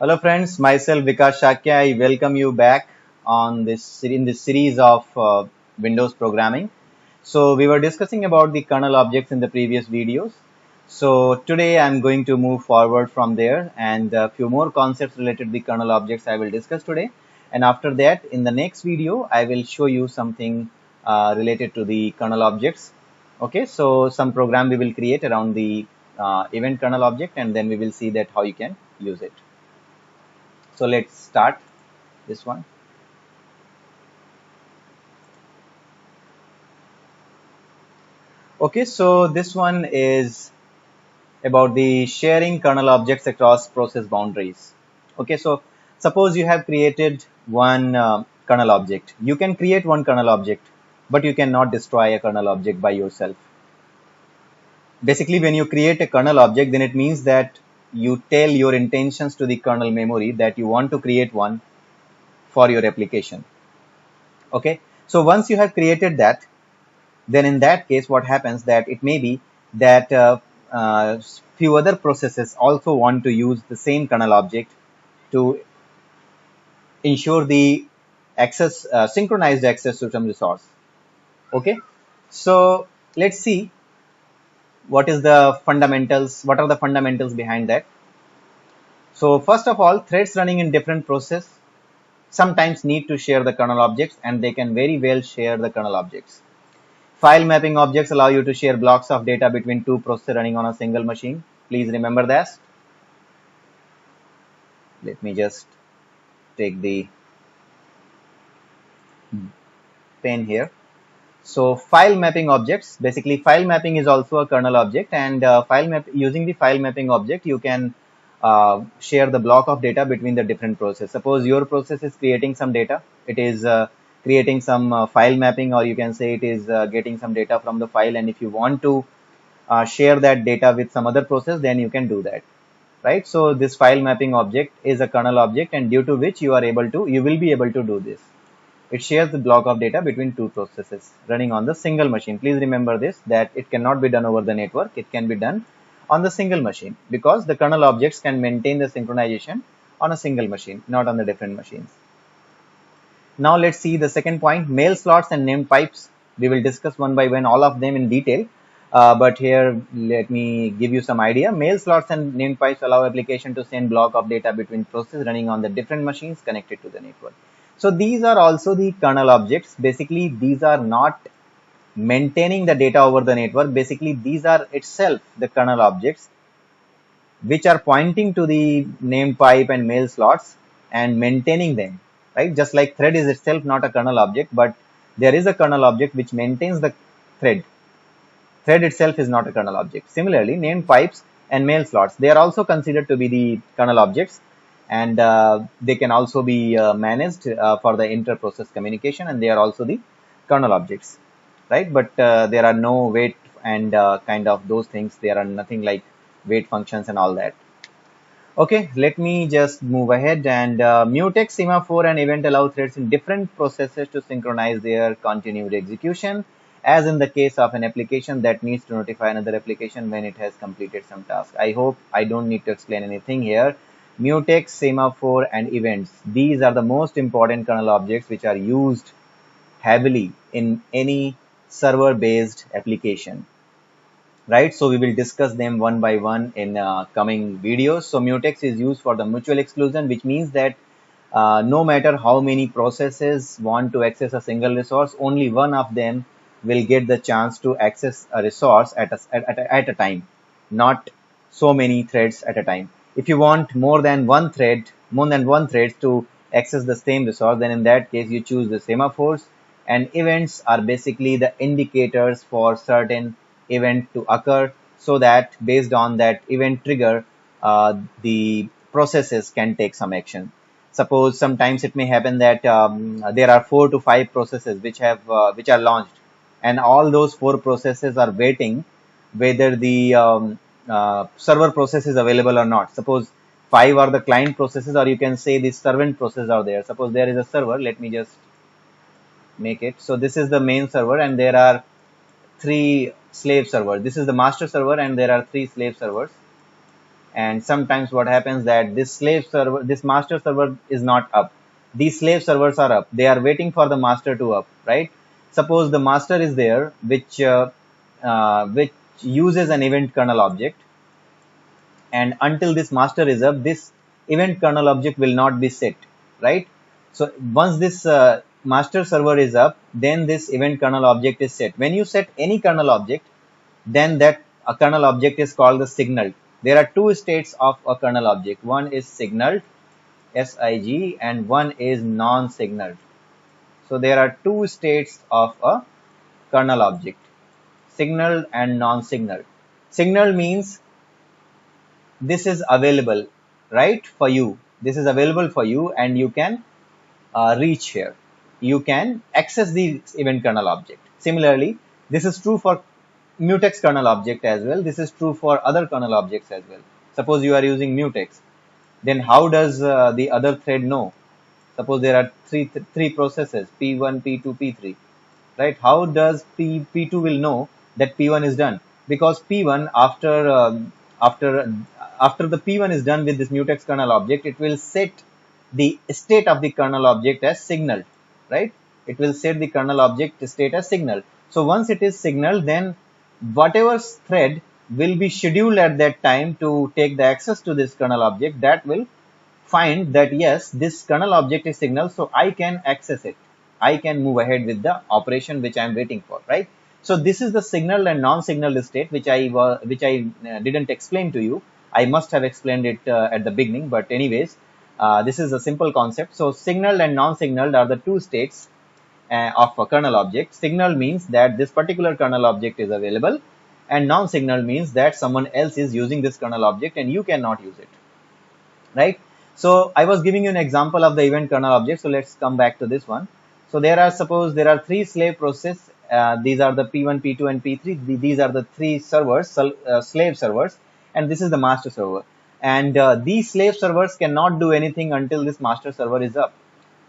Hello friends, myself Vikash Shakya. I welcome you back on this series of Windows programming. So we were discussing about the kernel objects in the previous videos. So today I'm going to move forward from there, and a few more concepts related to the kernel objects I will discuss today. And after that, in the next video, I will show you something related to the kernel objects. Okay, so some program we will create around the event kernel object, and then we will see that how you can use it. So let's start this one. Okay, so this one is about the sharing kernel objects across process boundaries. Okay, so suppose you have created one kernel object. You can create one kernel object, but you cannot destroy a kernel object by yourself. Basically, when you create a kernel object, then it means that you tell your intentions to the kernel memory that you want to create one for your application. Okay, so once you have created that, then in that case what happens that it may be that few other processes also want to use the same kernel object to ensure the access synchronized access to some resource. Okay, so let's see what are the fundamentals behind that. So first of all, threads running in different process sometimes need to share the kernel objects, and they can very well share the kernel objects. File mapping objects allow you to share blocks of data between two processes running on a single machine. Please remember that. Let me just take the pen here. So file mapping objects, basically file mapping is also a kernel object, and using the file mapping object, you can share the block of data between the different processes. Suppose your process is creating some data, it is creating some file mapping, or you can say it is getting some data from the file, and if you want to share that data with some other process, then you can do that, right? So this file mapping object is a kernel object, and due to which you will be able to do this. It shares the block of data between two processes running on the single machine. Please remember this, that it cannot be done over the network. It can be done on the single machine, because the kernel objects can maintain the synchronization on a single machine, not on the different machines. Now let's see the second point, mail slots and named pipes. We will discuss one by one all of them in detail. But here, let me give you some idea. Mail slots and named pipes allow application to send block of data between processes running on the different machines connected to the network. So these are also the kernel objects. Basically, these are not maintaining the data over the network. Basically, these are itself the kernel objects, which are pointing to the named pipe and mail slots and maintaining them, right? Just like thread is itself not a kernel object, but there is a kernel object which maintains the thread. Thread itself is not a kernel object. Similarly, named pipes and mail slots, they are also considered to be the kernel objects, and they can also be managed for the inter-process communication, and they are also the kernel objects, right? But there are no wait and kind of those things. There are nothing like wait functions and all that. Okay, let me just move ahead, and Mutex, Semaphore, and event allow threads in different processes to synchronize their continued execution, as in the case of an application that needs to notify another application when it has completed some task. I hope I don't need to explain anything here. Mutex, Semaphore, and events, these are the most important kernel objects which are used heavily in any server-based application. Right, so we will discuss them one by one in coming videos. So mutex is used for the mutual exclusion, which means that no matter how many processes want to access a single resource, only one of them will get the chance to access a resource at a time, not so many threads at a time. If you want more than one thread to access the same resource, then in that case you choose the semaphores, and events are basically the indicators for certain event to occur, so that based on that event trigger, the processes can take some action. Suppose sometimes it may happen that there are 4 to 5 processes which are launched, and all those 4 processes are waiting whether the server process is available or not. Suppose 5 are the client processes, or you can say the servant process are there. Suppose there is a server. Let me just make it. So this is the main server, and there are 3 slave servers. This is the master server, and there are 3 slave servers. And sometimes what happens that this slave server, this master server is not up. These slave servers are up. They are waiting for the master to up, right? Suppose the master is there, which uses an event kernel object, and until this master is up, this event kernel object will not be set, right? So once this master server is up, then this event kernel object is set. When you set any kernel object, then that a kernel object is called the signal. There are two states of a kernel object. One is signaled, SIG, and one is non-signaled. So there are two states of a kernel object, signaled and non-signaled. Signaled means this is available, right, for you. This is available for you and you can reach here. You can access the event kernel object. Similarly, this is true for Mutex kernel object as well. This is true for other kernel objects as well. Suppose you are using Mutex, then how does the other thread know? Suppose there are three processes, P1, P2, P3, right? How does P2 will know that P1 is done? Because P1 after after the P1 is done with this Mutex kernel object, it will set the state of the kernel object as signaled, right? It will set the kernel object state as signaled. So once it is signaled, then whatever thread will be scheduled at that time to take the access to this kernel object, that will find that yes, this kernel object is signaled, so I can access it. I can move ahead with the operation which I am waiting for, right? So this is the signaled and non-signaled state which I didn't explain to you. I must have explained it at the beginning, but anyways, this is a simple concept. So signaled and non-signaled are the two states of a kernel object. Signaled means that this particular kernel object is available, and non-signaled means that someone else is using this kernel object and you cannot use it, right? So I was giving you an example of the event kernel object. So let's come back to this one. So suppose there are three slave processes. These are the P1, P2, and P3. These are the three servers, slave servers, and this is the master server. And these slave servers cannot do anything until this master server is up,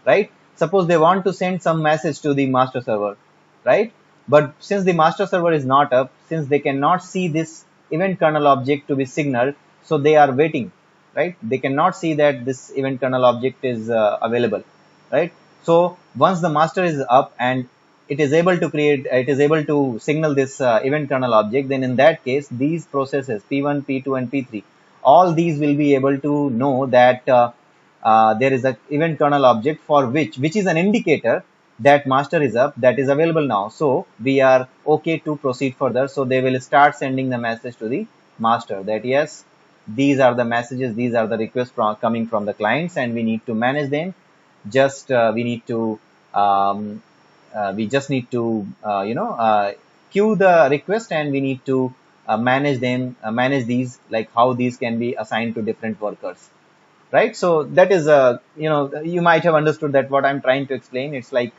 right? Suppose they want to send some message to the master server, right? But since the master server is not up, since they cannot see this event kernel object to be signaled, so they are waiting, right? They cannot see that this event kernel object is available, right? So once the master is up and it is able to signal this event kernel object, then in that case, these processes P1, P2, and P3, all these will be able to know that there is an event kernel object for which is an indicator that master is up, that is available now. So we are okay to proceed further. So they will start sending the message to the master that yes, these are the messages, these are the requests coming from the clients, and we need to manage them. Just we just need to queue the request, and we need to manage them, manage these, like how these can be assigned to different workers, right? So that is you might have understood that what I'm trying to explain. It's like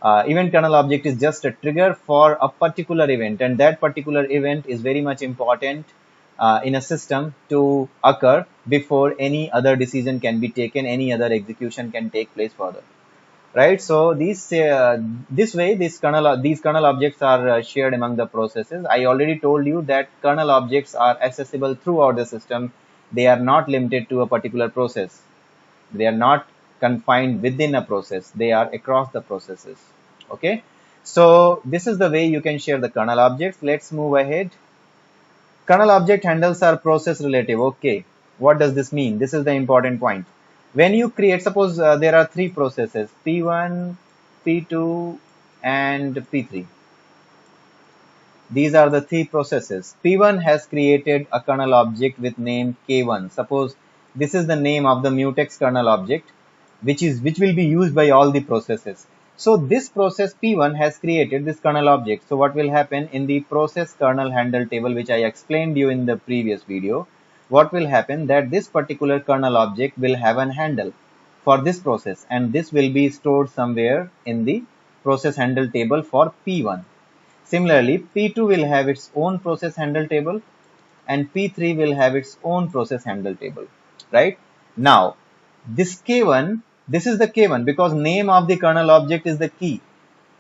event kernel object is just a trigger for a particular event, and that particular event is very much important in a system to occur before any other decision can be taken, any other execution can take place further, right? So this way these kernel objects are shared among the processes. I already told you that kernel objects are accessible throughout the system. They are not limited to a particular process. They are not confined within a process. They are across the processes. Okay, so this is the way you can share the kernel objects. Let's move ahead. Kernel object handles are process relative. Okay, what does this mean? This is the important point. When you create, suppose there are three processes, P1, P2, and P3. These are the three processes. P1 has created a kernel object with name K1. Suppose this is the name of the Mutex kernel object, which will be used by all the processes. So this process P1 has created this kernel object. So what will happen in the process kernel handle table, which I explained you in the previous video, what will happen that this particular kernel object will have an handle for this process, and this will be stored somewhere in the process handle table for P1. Similarly, P2 will have its own process handle table, and P3 will have its own process handle table, right? Now, this K1, this is the K1 because name of the kernel object is the key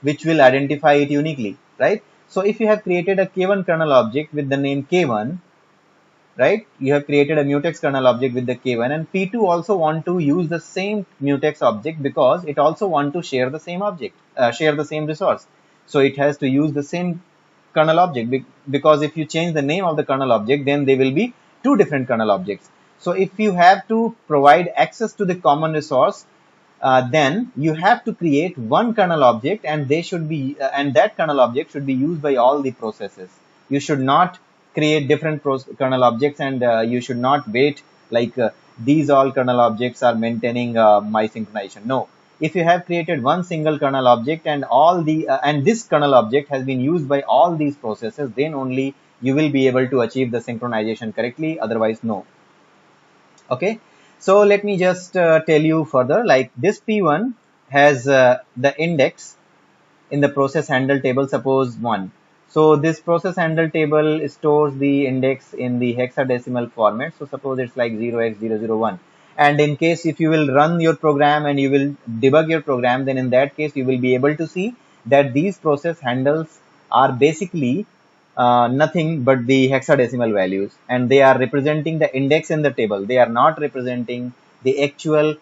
which will identify it uniquely, right? So if you have created a K1 kernel object with the name K1, right? You have created a mutex kernel object with the k1, and p2 also want to use the same mutex object because it also want to share the same object, share the same resource. So it has to use the same kernel object, because if you change the name of the kernel object, then they will be two different kernel objects. So if you have to provide access to the common resource, then you have to create one kernel object, and they should be and that kernel object should be used by all the processes. You should not create different kernel objects, and you should not wait like these all kernel objects are maintaining my synchronization. No, if you have created one single kernel object and all the and this kernel object has been used by all these processes, then only you will be able to achieve the synchronization correctly, otherwise no. Okay, so let me just tell you further, like this p1 has the index in the process handle table, suppose 1. So this process handle table stores the index in the hexadecimal format, so suppose it's like 0x001. And in case if you will run your program and you will debug your program, then in that case you will be able to see that these process handles are basically nothing but the hexadecimal values, and they are representing the index in the table. They are not representing the actual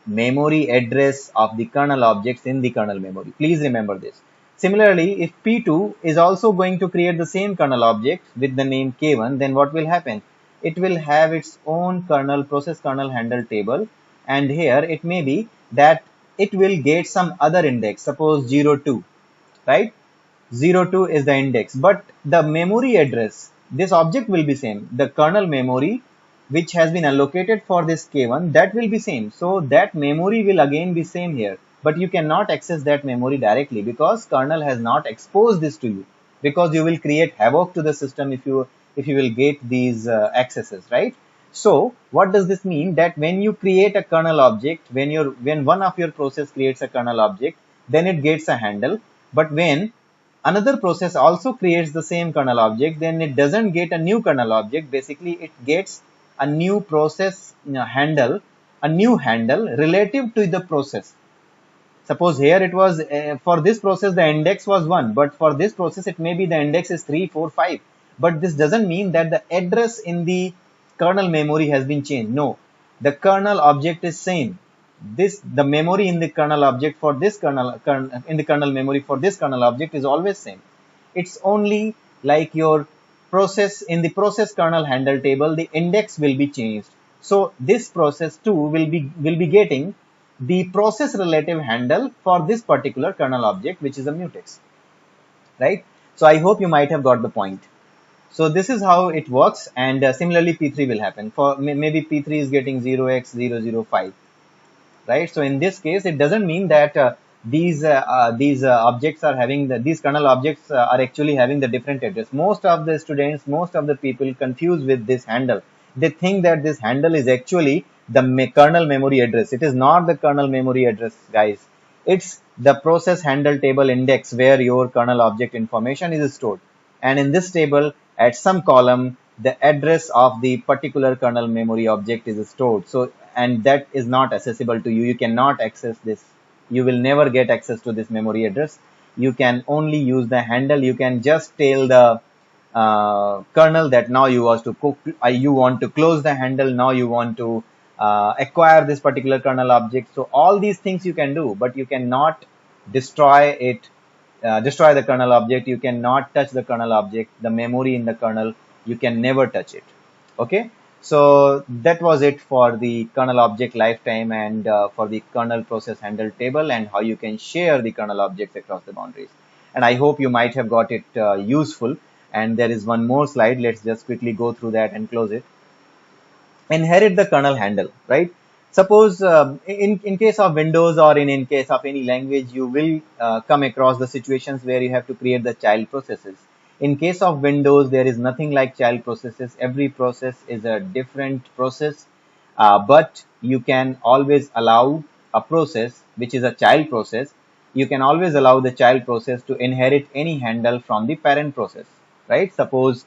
memory address of the kernel objects in the kernel memory. Please remember this. Similarly, if P2 is also going to create the same kernel object with the name K1, then what will happen? It will have its own kernel process kernel handle table, and here it may be that it will get some other index, suppose 02, right? 02 is the index, but the memory address, this object will be same. The kernel memory which has been allocated for this k1, that will be same. So that memory will again be same here, but you cannot access that memory directly because kernel has not exposed this to you, because you will create havoc to the system if you will get these accesses, right? So what does this mean? That when you create a kernel object, when one of your process creates a kernel object, then it gets a handle. But when another process also creates the same kernel object, then it doesn't get a new kernel object. Basically, it gets a new process handle, a new handle relative to the process. Suppose here it was for this process the index was 1, but for this process it may be the index is 3, 4, 5. But this doesn't mean that the address in the kernel memory has been changed. No, the kernel object is same. The memory in the kernel object for this in the kernel memory for this kernel object is always same. It's only like your process in the process kernel handle table, the index will be changed. So this process too will be getting the process relative handle for this particular kernel object, which is a mutex, right? So I hope you might have got the point. So this is how it works, and similarly P3 will happen for maybe P3 is getting 0x005, right? So in this case, it doesn't mean that these objects are having these kernel objects are actually having the different address. Most of the students, most of the people confuse with this handle. They think that this handle is actually the kernel memory address. It is not the kernel memory address, guys. It's the process handle table index where your kernel object information is stored. And in this table, at some column, the address of the particular kernel memory object is stored. So, and that is not accessible to you. You cannot access this. You will never get access to this memory address. You can only use the handle. You can just tell the kernel that now you want to close the handle. Now you want to acquire this particular kernel object. So all these things you can do, but you cannot destroy it. Destroy the kernel object. You cannot touch the kernel object, the memory in the kernel. You can never touch it. Okay, so that was it for the kernel object lifetime and for the kernel process handle table and how you can share the kernel objects across the boundaries. And I hope you might have got it useful. And there is one more slide. Let's just quickly go through that and close it. Inherit the kernel handle, right? Suppose in case of Windows or in case of any language, you will come across the situations where you have to create the child processes. In case of Windows, there is nothing like child processes. Every process is a different process, but you can always allow a process which is a child process. You can always allow the child process to inherit any handle from the parent process, right? Suppose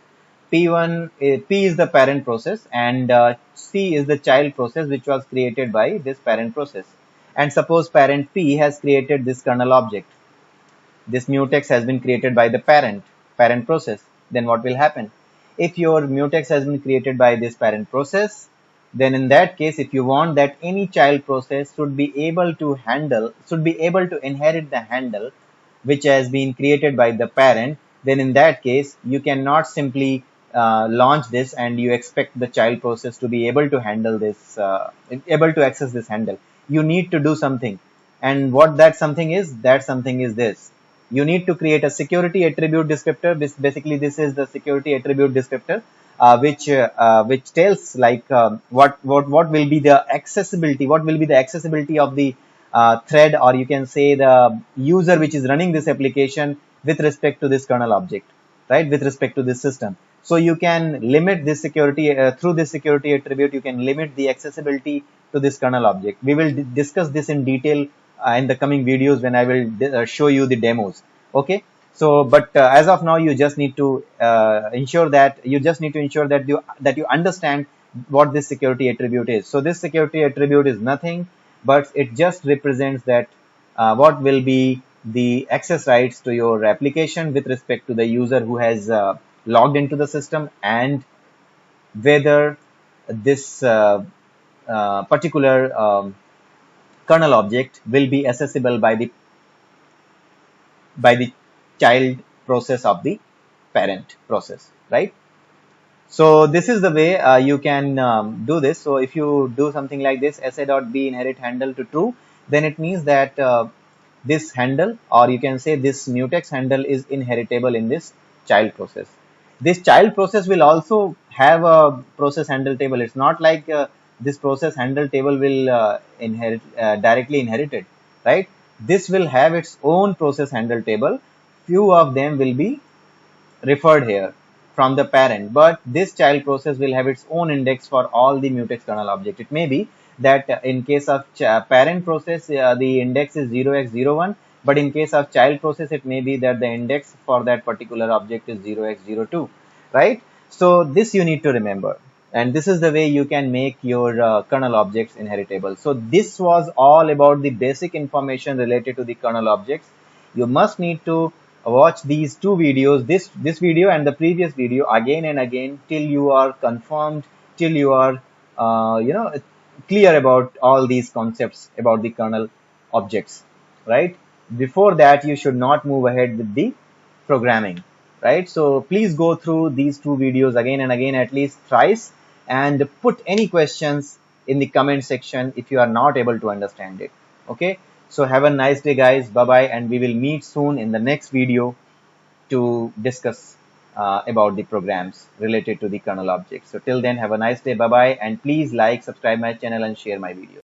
P is the parent process and C is the child process which was created by this parent process. And suppose parent P has created this kernel object. This mutex has been created by the parent process. Then what will happen? if your mutex has been created by this parent process, then in that case, if you want that any child process should be able to inherit the handle which has been created by the parent, then in that case you cannot simply launch this and you expect the child process to be able to handle this, able to access this handle. You need to do something, and what that something is, this. You need to create a security attribute descriptor. Basically, this is the security attribute descriptor, which tells like what will be the accessibility, of the thread, or you can say the user which is running this application with respect to this kernel object, right? With respect to this system. So you can limit this security through this security attribute. You can limit the accessibility to this kernel object. We will discuss this in detail in the coming videos when I will show you the demos. Okay. So, but as of now, you just need to ensure that you understand what this security attribute is. So this security attribute is nothing, but it just represents that what will be the access rights to your application with respect to the user who has logged into the system, and whether this particular kernel object will be accessible by the child process of the parent process, right? So this is the way you can do this. So if you do something like this, sa.b inherit handle to true, then it means that this handle, or you can say this mutex handle, is inheritable in this child process. This child process will also have a process handle table. It's not like this process handle table will directly inherited, right? This will have its own process handle table. Few of them will be referred here from the parent, but this child process will have its own index for all the mutex kernel object. It may be that in case of parent process, the index is 0x01, but in case of child process, it may be that the index for that particular object is 0x02, right? So this you need to remember, and this is the way you can make your kernel objects inheritable. So this was all about the basic information related to the kernel objects. You must need to watch these two videos, this video and the previous video, again and again, till you are confirmed, till you are clear about all these concepts about the kernel objects, right? Before that, you should not move ahead with the programming, right? So please go through these two videos again and again, at least thrice, and put any questions in the comment section if you are not able to understand it. Okay, so have a nice day, guys. Bye bye, and we will meet soon in the next video to discuss about the programs related to the kernel object. So till then, have a nice day. Bye bye, and please like, subscribe my channel and share my video.